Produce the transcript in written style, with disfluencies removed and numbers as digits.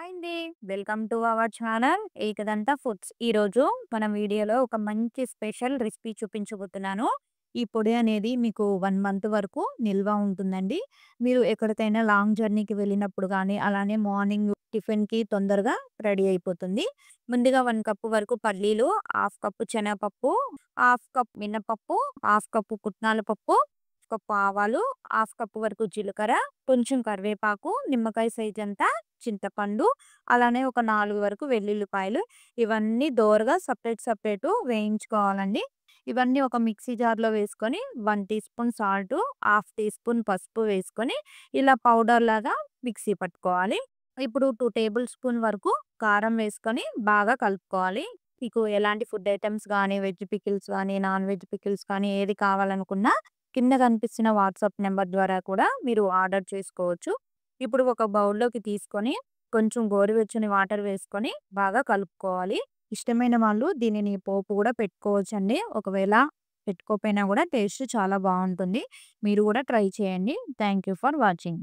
Hi అండి. Welcome to our channel Ekadanta foods. ఈరోజు మనం వీడియోలో ఒక మంచి స్పెషల్ రెసిపీ చూపించబోతున్నాను. ఈ పొడి అనేది మీకు 1 మంత్ వరకు నిల్వ ఉంటుందండి. మీరు ఎక్కడికైనా లాంగ్ జర్నీకి వెళ్ళినప్పుడు గానీ, అలానే మార్నింగ్ టిఫిన్‌కి తొందరగా రెడీ అయిపోతుంది. ముందుగా 1 కప్ వరకు పల్లీలు, హాఫ్ కప్ శనగపప్పు, హాఫ్ కప్ మినపప్పు, హాఫ్ కప్ పుట్నాల పప్పు, కప్పు ఆవాలు, హాఫ్ కప్ వరకు జీలకర్ర, కొంచెం కరివేపాకు, నిమ్మకాయ సైజ్ అంతా చింతపండు, అలానే ఒక 4 వరకు వెల్లుల్లిపాయలు. ఇవన్నీ దోరగా సెపరేట్ వేయించుకోవాలండి. ఇవన్నీ ఒక మిక్సీ జార్‌లో వేసుకొని 1 teaspoon salt, half teaspoon పసుపు వేసుకొని ఇలా పౌడర్ లాగా మిక్సీ పట్టుకోవాలి. ఇప్పుడు 2 టేబుల్ స్పూన్ వరకు కారం వేసుకొని బాగా కలుపుకోవాలి. మీకు ఎలాంటి ఫుడ్ ఐటెమ్స్ గానీ, వెజ్ పికిల్స్ గానీ, నాన్ వెజ్ పికిల్స్ కానీ ఏది కావాలనుకున్నా కింద కనిపిస్తున్న వాట్సాప్ నెంబర్ ద్వారా కూడా మీరు ఆర్డర్ చేసుకోవచ్చు. ఇప్పుడు ఒక బౌల్‌లోకి తీసుకొని కొంచెం గోరువెచ్చని వాటర్ వేసుకొని బాగా కలుపుకోవాలి. ఇష్టమైన వాళ్ళు దీనిని పోపు కూడా పెట్టుకోవచ్చండి. ఒకవేళ పెట్టుకోకపోయినా కూడా టేస్ట్ చాలా బావుంటుంది. మీరు కూడా ట్రై చేయండి. Thank you for watching.